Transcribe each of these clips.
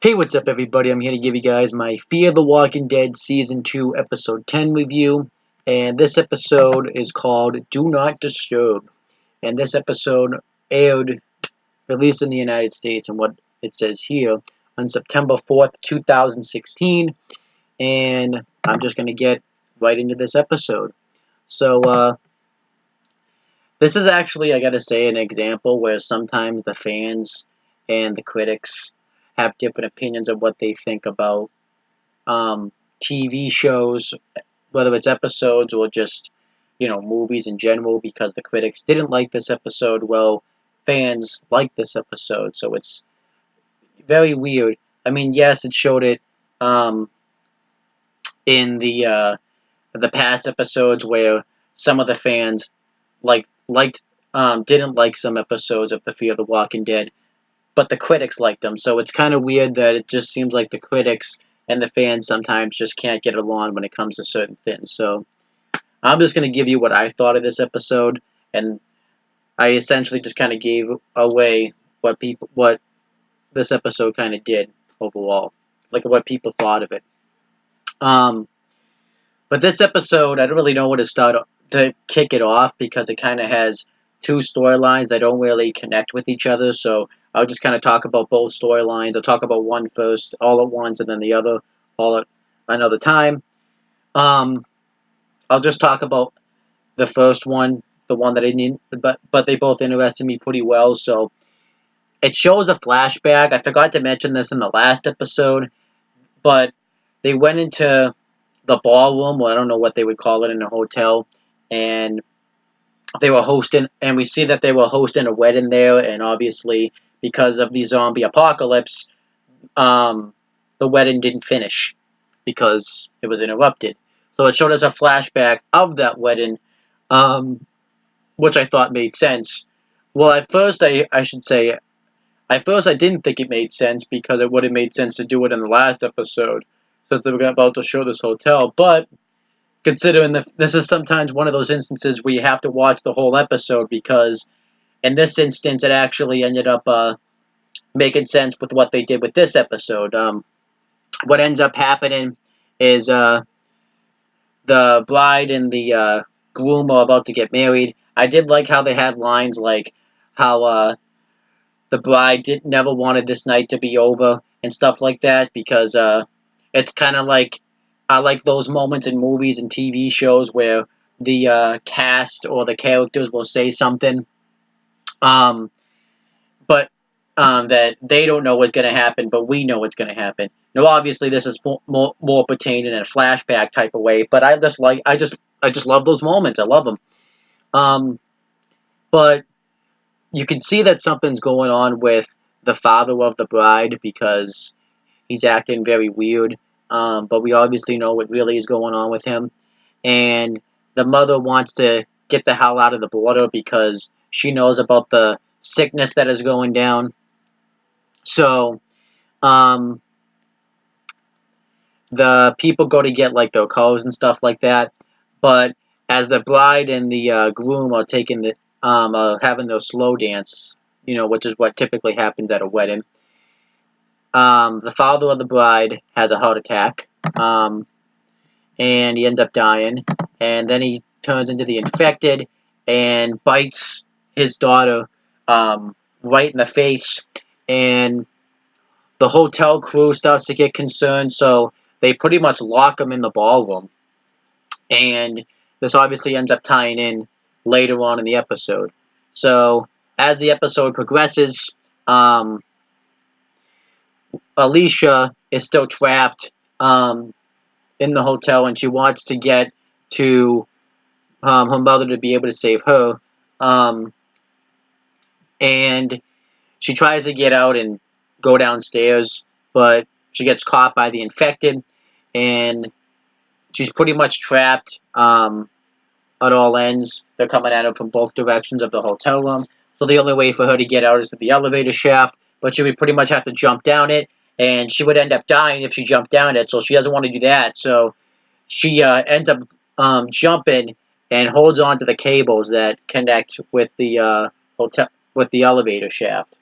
Hey, what's up, everybody? I'm here to give you guys my Fear the Walking Dead Season 2, Episode 10 review. And this episode is called Do Not Disturb. And this episode aired, at least in the United States, and what it says here, on September 4th, 2016. And I'm just going to get right into this episode. So, this is actually, I gotta say, an example where sometimes the fans and the critics have different opinions of what they think about TV shows, whether it's episodes or just, movies in general, because the critics didn't like this episode. Well, fans like this episode, so it's very weird. I mean, yes, it showed it um, in the past episodes where some of the fans liked didn't like some episodes of the Fear the Walking Dead, but the critics liked them. So it's kind of weird that it just seems like the critics and the fans sometimes just can't get along when it comes to certain things. So I'm just going to give you what I thought of this episode, and I essentially just kind of gave away what this episode kind of did overall, like what people thought of it. Um, but this episode, I don't really know where to kick it off because it kind of has two storylines that don't really connect with each other. So I'll just kind of talk about both storylines. I'll talk about one first, all at once, and then the other all at another time. Um, I'll just talk about the first one, the one that I didn't, but they both interested me pretty well. So it shows a flashback. I forgot to mention this in the last episode, but they went into the ballroom, or I don't know what they would call it in a hotel, and they were hosting, and we see that they were hosting a wedding there, and obviously because of the zombie apocalypse, the wedding didn't finish because it was interrupted. So it showed us a flashback of that wedding, um, which I thought made sense. Well, at first, I should say, at first I didn't think it made sense because it would have made sense to do it in the last episode, since they were about to show this hotel. But considering this is sometimes one of those instances where you have to watch the whole episode, because in this instance it actually ended up making sense with what they did with this episode. What ends up happening is the bride and the groom are about to get married. I did like how they had lines like how the bride never wanted this night to be over and stuff like that, because it's kind of like, I like those moments in movies and TV shows where the cast or the characters will say something, um, but that they don't know what's going to happen, but we know what's going to happen. Now, obviously, this is more pertaining in a flashback type of way, but I just love those moments. I love them. Um, but you can see that something's going on with the father of the bride, because he's acting very weird. But we obviously know what really is going on with him. And the mother wants to get the hell out of the border because she knows about the sickness that is going down. So, um, the people go to get like their clothes and stuff like that. But as the bride and the groom are taking having their slow dance, which is what typically happens at a wedding. The father of the bride has a heart attack, and he ends up dying. And then he turns into the infected and bites his daughter right in the face. And the hotel crew starts to get concerned, so they pretty much lock him in the ballroom. And this obviously ends up tying in later on in the episode. So as the episode progresses, Alicia is still trapped in the hotel, and she wants to get to her mother to be able to save her. Um, and she tries to get out and go downstairs, but she gets caught by the infected, and she's pretty much trapped at all ends. They're coming at her from both directions of the hotel room. So the only way for her to get out is with the elevator shaft, but she would pretty much have to jump down it, and she would end up dying if she jumped down it, so she doesn't want to do that. So she ends up jumping and holds on to the cables that connect with the hotel, with the elevator shaft.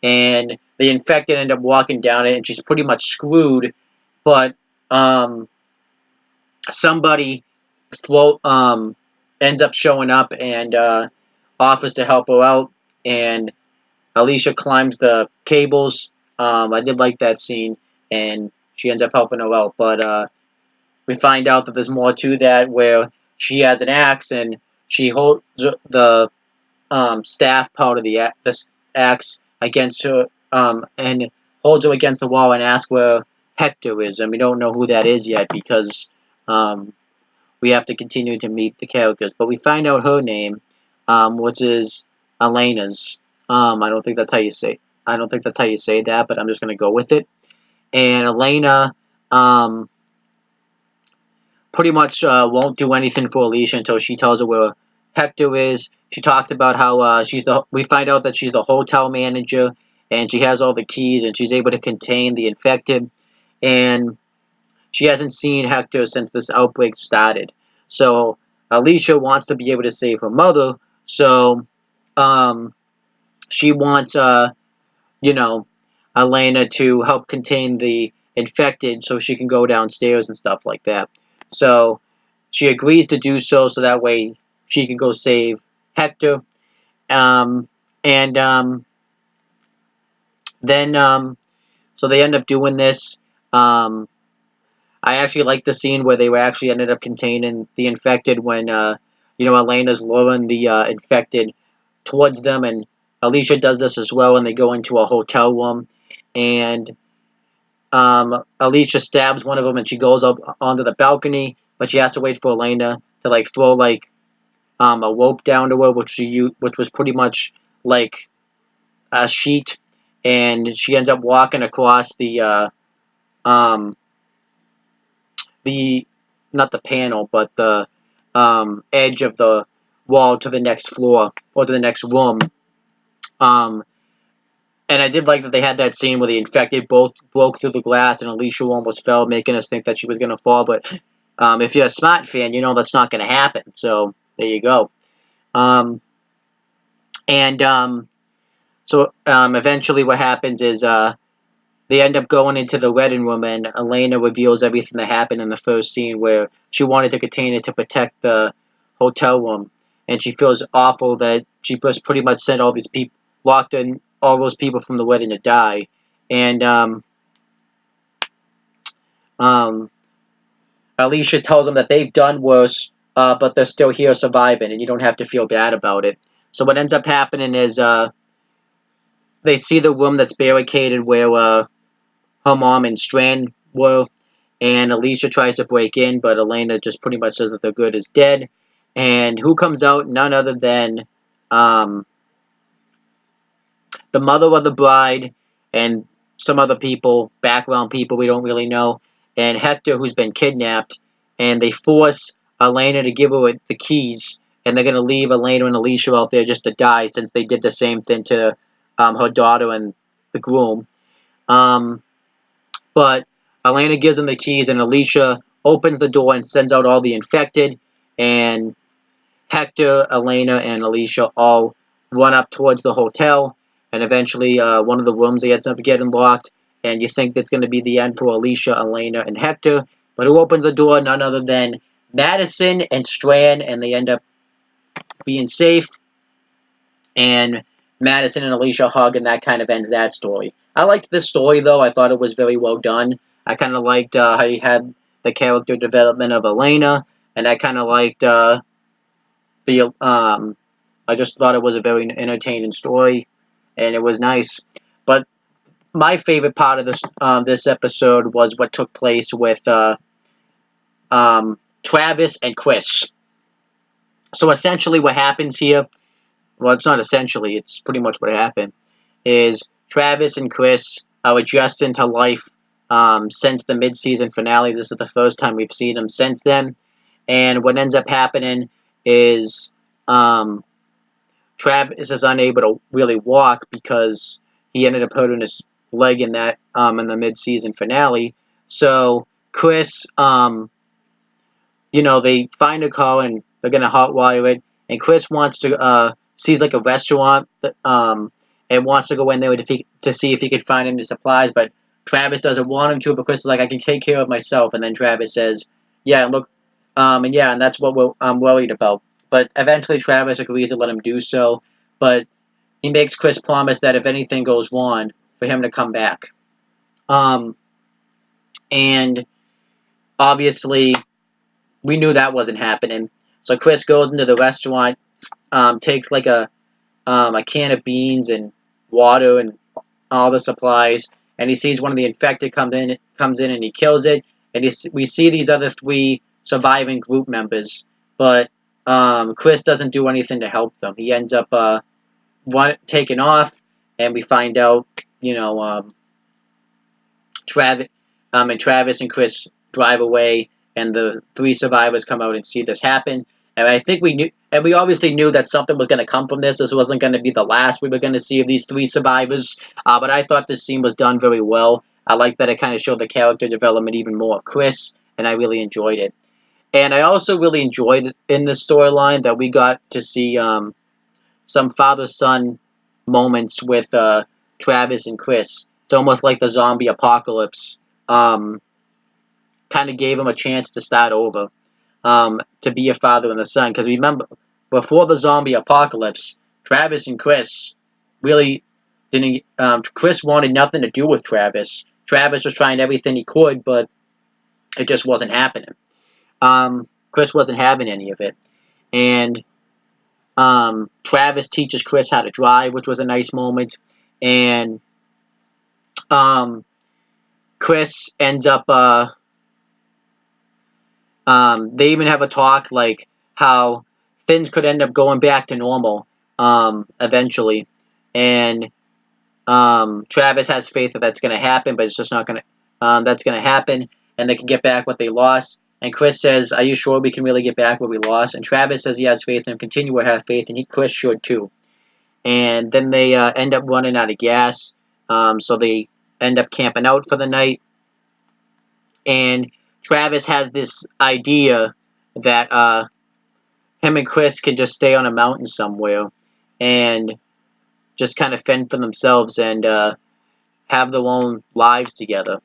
and the infected end up walking down it, and she's pretty much screwed. But somebody ends up showing up and offers to help her out, and Alicia climbs the cables. I did like that scene, and she ends up helping her out. But we find out that there's more to that, where she has an axe and she holds the staff part of the axe against her, and holds her against the wall and asks where Hector is. And we don't know who that is yet because we have to continue to meet the characters. But we find out her name, which is Elena's. I don't think that's how you say. I don't think that's how you say that, but I'm just gonna go with it. And Elena, pretty much won't do anything for Alicia until she tells her where Hector is. She talks about how we find out that she's the hotel manager, and she has all the keys, and she's able to contain the infected. And she hasn't seen Hector since this outbreak started. So Alicia wants to be able to save her mother. So she wants, Elena to help contain the infected so she can go downstairs and stuff like that. So she agrees to do so that way she can go save Hector. And then, so they end up doing this. I actually like the scene where they were actually ended up containing the infected when, Elena's luring the infected towards them, and Alicia does this as well, and they go into a hotel room, and Alicia stabs one of them, and she goes up onto the balcony, but she has to wait for Elena to throw a rope down to her, which was pretty much like a sheet, and she ends up walking across the not the panel, but the edge of the wall to the next floor or to the next room. And I did like that they had that scene where the infected both broke through the glass and Alicia almost fell, making us think that she was going to fall. But if you're a Smart fan, you know that's not going to happen. So there you go. So eventually what happens is they end up going into the wedding room, and Elena reveals everything that happened in the first scene where she wanted to contain it to protect the hotel room. And she feels awful that she just pretty much sent all these people, locked in all those people from the wedding to die. And Alicia tells them that they've done worse, but they're still here surviving, and you don't have to feel bad about it. So what ends up happening is they see the room that's barricaded where her mom and Strand were, and Alicia tries to break in, but Elena just pretty much says that the good is dead. And who comes out? None other than the mother of the bride and some other people, background people we don't really know, and Hector, who's been kidnapped, and they force Elena to give her the keys, and they're going to leave Elena and Alicia out there just to die, since they did the same thing to her daughter and the groom. But Elena gives them the keys, and Alicia opens the door and sends out all the infected, and Hector, Elena, and Alicia all run up towards the hotel, and eventually one of the rooms they ends up getting locked, and you think that's going to be the end for Alicia, Elena, and Hector, but who opens the door? None other than Madison and Strand, and they end up being safe, and Madison and Alicia hug, and that kind of ends that story. I liked this story, though. I thought it was very well done. I kind of liked how you had the character development of Elena, and I kind of liked I just thought it was a very entertaining story, and it was nice. But my favorite part of this episode was what took place with Travis and Chris. So essentially, what happens here? Well, it's not essentially. It's pretty much what happened. Is Travis and Chris are adjusting to life since the mid-season finale. This is the first time we've seen them since then. And what ends up happening is Travis is unable to really walk because he ended up hurting his leg in the mid-season finale. So Chris, they find a car and they're gonna hotwire it. And Chris wants to sees like a restaurant and wants to go in there to see if he could find any supplies, but Travis doesn't want him to, but Chris is like, I can take care of myself. And then Travis says, yeah, look, and that's what I'm worried about. But eventually Travis agrees to let him do so, but he makes Chris promise that if anything goes wrong, for him to come back. And obviously, we knew that wasn't happening. So Chris goes into the restaurant, takes like a can of beans and water and all the supplies, and he sees one of the infected comes in and he kills it. And we see these other 3 surviving group members, but Chris doesn't do anything to help them. He ends up taken off, and we find out, Travis and Chris drive away, and the 3 survivors come out and see this happen. And I think we obviously knew that something was going to come from this. This wasn't going to be the last we were going to see of these 3 survivors. But I thought this scene was done very well. I like that it kind of showed the character development even more of Chris, and I really enjoyed it. And I also really enjoyed in this storyline that we got to see some father-son moments with Travis and Chris. It's almost like the zombie apocalypse kind of gave him a chance to start over, to be a father and a son. Because remember, before the zombie apocalypse, Travis and Chris really didn't. Chris wanted nothing to do with Travis. Travis was trying everything he could, but it just wasn't happening. Chris wasn't having any of it. And Travis teaches Chris how to drive, which was a nice moment. And Chris ends up, they even have a talk like how things could end up going back to normal eventually. And Travis has faith that that's going to happen, but it's just not going to, that's going to happen, and they can get back what they lost. And Chris says, are you sure we can really get back what we lost? And Travis says he has faith, and continue to have faith, and Chris should too. And then they end up running out of gas, so they end up camping out for the night. And Travis has this idea that him and Chris can just stay on a mountain somewhere and just kind of fend for themselves and have their own lives together.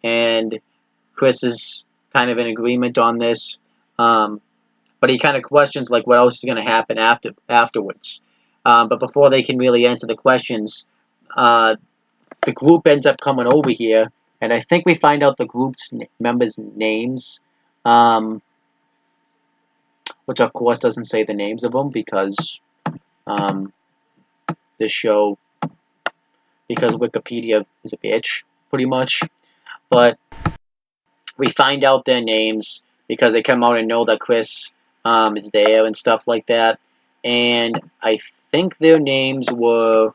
And Chris is kind of in agreement on this, but he kind of questions like what else is going to happen afterwards. But before they can really answer the questions, the group ends up coming over here, and I think we find out the group's members' names, which of course doesn't say the names of them because because Wikipedia is a bitch, pretty much. But we find out their names because they come out and know that Chris is there and stuff like that. And I think their names were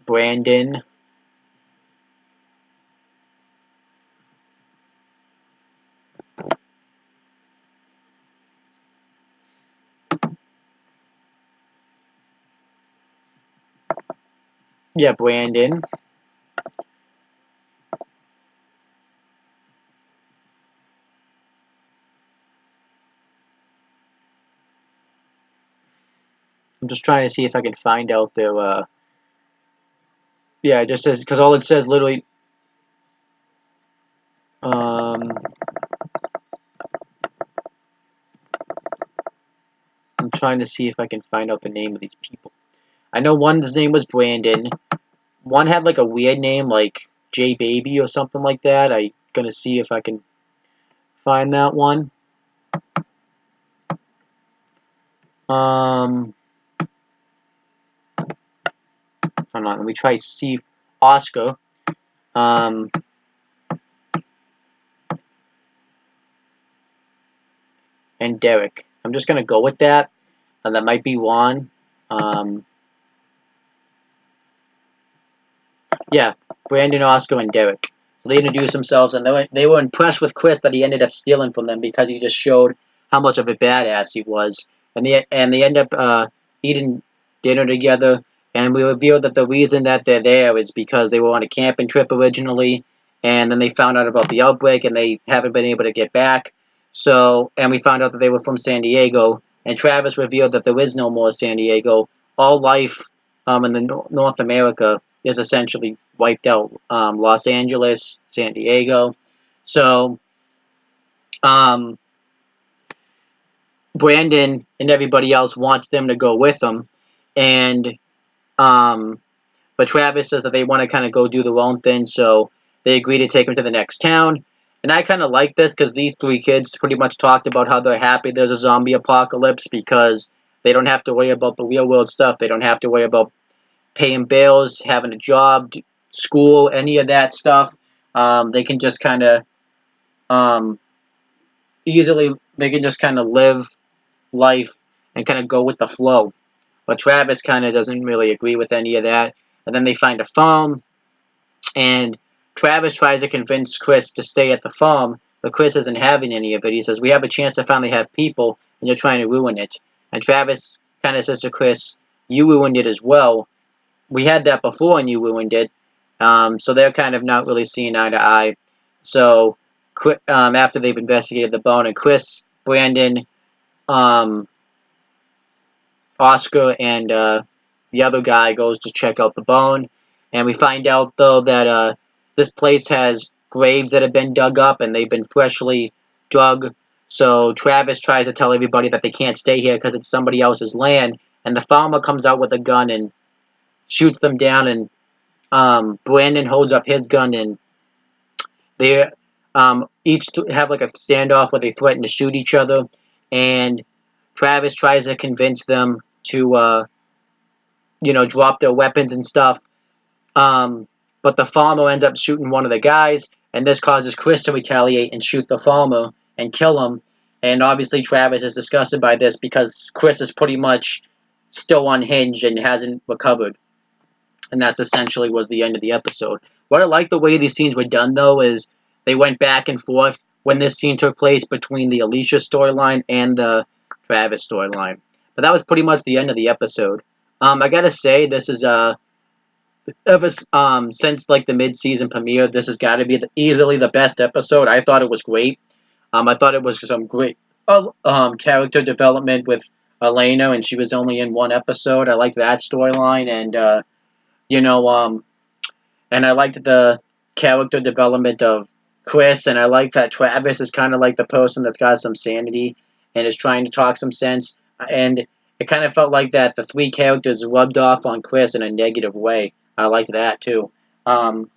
Brandon, Brandon. I'm just trying to see if I can find out their, it just says, because all it says literally, I'm trying to see if I can find out the name of these people. I know one's name was Brandon. One had like a weird name, like J Baby or something like that. I'm gonna see if I can find that one. Hold on, let me try Steve Oscar. And Derek. I'm just gonna go with that. And that might be Juan. Brandon, Oscar, and Derek. So they introduced themselves, and they were impressed with Chris that he ended up stealing from them because he just showed how much of a badass he was. And they end up eating dinner together, and we revealed that the reason that they're there is because they were on a camping trip originally, and then they found out about the outbreak, and they haven't been able to get back. So, and we found out that they were from San Diego, and Travis revealed that there is no more San Diego. All life in the North America is essentially wiped out. Los Angeles, San Diego. So, um, Brandon and everybody else wants them to go with them, and but Travis says that they want to kind of go do their own thing, so they agree to take him to the next town. And I kind of like this because these three kids pretty much talked about how they're happy there's a zombie apocalypse because they don't have to worry about the real world stuff. They don't have to worry about paying bills, having a job, school, any of that stuff. They can just kind of um, easily, they can just kind of live life and kind of go with the flow. But Travis kind of doesn't really agree with any of that. And then they find a farm, and Travis tries to convince Chris to stay at the farm, but Chris isn't having any of it. He says, "We have a chance to finally have people, and you're trying to ruin it." And Travis kind of says to Chris, "You ruined it as well. We had that before, and you ruined it." So they're kind of not really seeing eye to eye. So after they've investigated the bone, and Chris, Brandon, um, Oscar, and the other guy goes to check out the bone, and we find out though that this place has graves that have been dug up and they've been freshly dug. So Travis tries to tell everybody that they can't stay here because it's somebody else's land, and the farmer comes out with a gun and shoots them down, and Brandon holds up his gun, and they each have like a standoff where they threaten to shoot each other, and Travis tries to convince them to drop their weapons and stuff. Um, but the farmer ends up shooting one of the guys, and this causes Chris to retaliate and shoot the farmer and kill him. And obviously, Travis is disgusted by this because Chris is pretty much still unhinged and hasn't recovered. And that's essentially was the end of the episode. What I like the way these scenes were done, though, is they went back and forth when this scene took place between the Alicia storyline and the Travis storyline. But that was pretty much the end of the episode. I gotta say, this is ever since like the mid-season premiere, this has got to be easily the best episode. I thought it was great. I thought it was some great character development with Elena, and she was only in one episode. I liked that storyline, and you know, and I liked the character development of Chris, and I like that Travis is kind of like the person that's got some sanity and is trying to talk some sense. And it kind of felt like that the three characters rubbed off on Chris in a negative way. I liked that too. Um,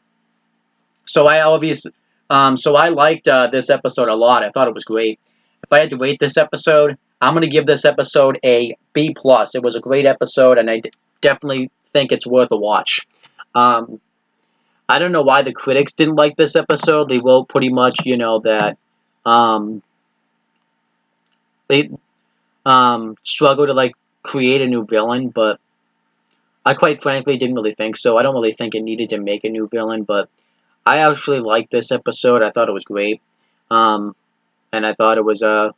so I obviously, so I liked this episode a lot. I thought it was great. If I had to rate this episode, I'm gonna give this episode a B plus. It was a great episode, and I definitely think it's worth a watch. Um, I don't know why the critics didn't like this episode. They wrote pretty much, that um, they struggled to like create a new villain, but I quite frankly didn't really think so. I don't really think it needed to make a new villain, but I actually liked this episode. I thought it was great, um, and I thought it was a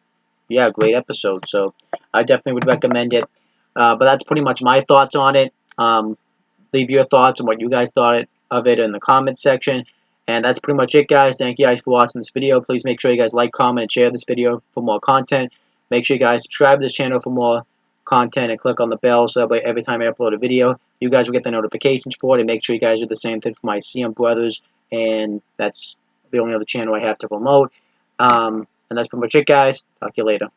great episode. So I definitely would recommend it. But that's pretty much my thoughts on it. Leave your thoughts on what you guys thought of it in the comments section. And that's pretty much it, guys. Thank you guys for watching this video. Please make sure you guys like, comment, and share this video for more content. Make sure you guys subscribe to this channel for more content and click on the bell so that way every time I upload a video, you guys will get the notifications for it. And make sure you guys do the same thing for my CM Brothers. And that's the only other channel I have to promote. And that's pretty much it, guys. Talk to you later.